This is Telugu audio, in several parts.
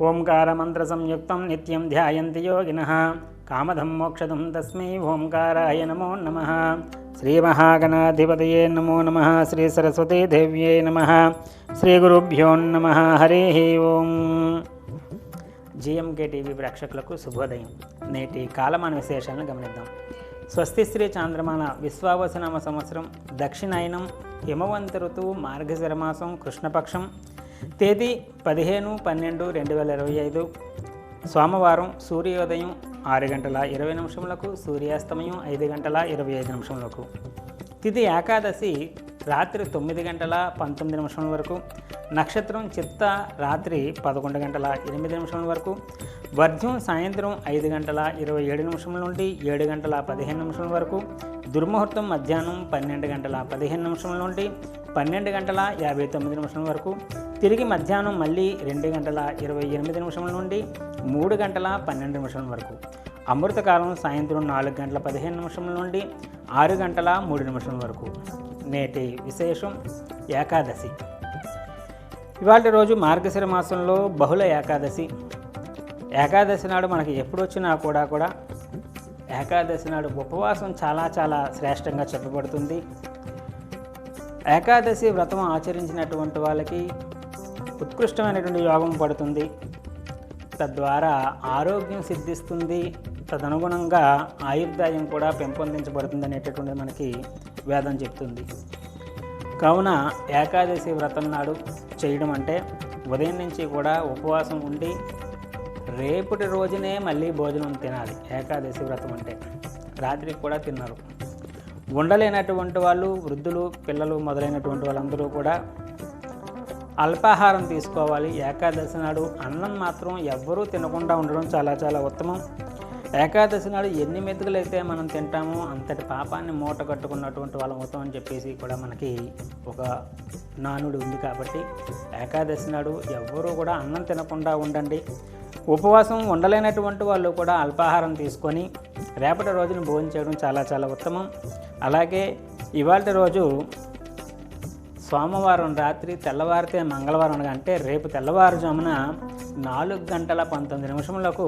ఓంకారమంత్రసంయుక్తం నిత్యం ధ్యాయంతి యోగినః కామదం మోక్షదం తస్మై ఓంకారాయ నమో నమః. శ్రీమహాగణాధిపతయే నమో నమః. శ్రీ సరస్వతీదేవ్యై నమః. శ్రీ గురుభ్యో నమః. హరి ఓం. జిఎంకే టీవీ ప్రేక్షకులకు శుభోదయం. నేటి కాలమాన విశేషాలను గమనిద్దాం. స్వస్తి శ్రీ చాంద్రమాన విశ్వావసునామ సంవత్సరం దక్షిణాయనం హిమవంత ఋతువు మార్గశిరమాసం కృష్ణపక్షం తేదీ 15/12/2025 సోమవారం. సూర్యోదయం 6:20 సూర్యాస్తమయం 5:25 తిథి ఏకాదశి రాత్రి 9:19 వరకు. నక్షత్రం చిత్త రాత్రి 11:08 వరకు. వర్ధ్యం సాయంత్రం 5:27 నుండి 7:15 వరకు. దుర్ముహూర్తం మధ్యాహ్నం 12:15 నుండి 12:59 వరకు. తిరిగి మధ్యాహ్నం మళ్ళీ 2:28 నుండి 3:12 వరకు. అమృతకాలం సాయంత్రం 4:15 నుండి 6:03 వరకు. నేటి విశేషం ఏకాదశి. ఇవాళ రోజు మార్గశిర మాసంలో బహుళ ఏకాదశి. ఏకాదశి నాడు మనకి ఎప్పుడు వచ్చినా కూడా ఏకాదశి నాడు ఉపవాసం చాలా శ్రేష్టంగా చెప్పబడుతుంది. ఏకాదశి వ్రతం ఆచరించినటువంటి వాళ్ళకి ఉత్కృష్టమైనటువంటి యోగం పడుతుంది. తద్వారా ఆరోగ్యం సిద్ధిస్తుంది. తదనుగుణంగా ఆయుర్దాయం కూడా పెంపొందించబడుతుంది అనేటటువంటిది మనకి వేదం చెప్తుంది. కావున ఏకాదశి వ్రతం నాడు చేయడం అంటే ఉదయం నుంచి కూడా ఉపవాసం ఉండి రేపటి రోజునే మళ్ళీ భోజనం తినాలి. ఏకాదశి వ్రతం అంటే రాత్రికి కూడా తిన్నారు. ఉండలేనటువంటి వాళ్ళు, వృద్ధులు, పిల్లలు మొదలైనటువంటి వాళ్ళందరూ కూడా అల్పాహారం తీసుకోవాలి. ఏకాదశి నాడు అన్నం మాత్రం ఎవ్వరూ తినకుండా ఉండడం చాలా ఉత్తమం. ఏకాదశి నాడు ఎన్ని మెతుకులు అయితే మనం తింటామో అంతటి పాపాన్ని మూట కట్టుకున్నటువంటి వాళ్ళం అవుతామని చెప్పేసి కూడా మనకి ఒక నానుడు ఉంది. కాబట్టి ఏకాదశి నాడు ఎవ్వరూ కూడా అన్నం తినకుండా ఉండండి. ఉపవాసం ఉండలేనటువంటి వాళ్ళు కూడా అల్పాహారం తీసుకొని రేపటి రోజున భోజనం చేయడం చాలా ఉత్తమం. అలాగే ఇవాళ రోజు సోమవారం రాత్రి తెల్లవారితే మంగళవారం అనగా అంటే రేపు తెల్లవారుజామున 4:19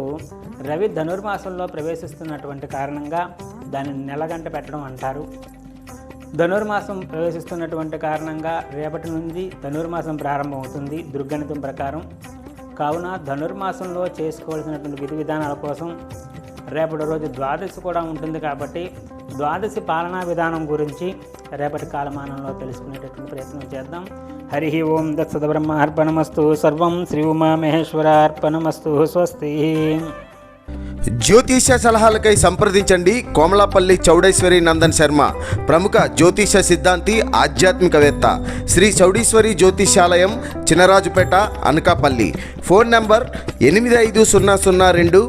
రవి ధనుర్మాసంలో ప్రవేశిస్తున్నటువంటి కారణంగా దాన్ని నెలగంట పెట్టడం అంటారు. ధనుర్మాసం ప్రవేశిస్తున్నటువంటి కారణంగా రేపటి నుంచి ధనుర్మాసం ప్రారంభమవుతుంది దుర్గణితం ప్రకారం. కావున ధనుర్మాసంలో చేసుకోవాల్సినటువంటి విధి విధానాల కోసం రేపటి రోజు ద్వాదశి కూడా ఉంటుంది. కాబట్టి ద్వాదశి పాలనా విధానం గురించి రేపటి కాలమానంలో తెలుసుకునేటటువంటి ప్రయత్నం చేద్దాం. హరి ఓం దత్సద్బ్రహ్మార్పణమస్తు. సర్వం శ్రీ ఉమామహేశ్వరార్పణమస్తు. స్వస్తి. జ్యోతిష సలహాలకై సంప్రదించండి కోమలాపల్లి చౌడేశ్వరి నందన్ శర్మ, ప్రముఖ జ్యోతిష సిద్ధాంతి, ఆధ్యాత్మికవేత్త. శ్రీ చౌడేశ్వరి జ్యోతిషాలయం, చినరాజుపేట, అనకాపల్లి. Phone number 8500267002.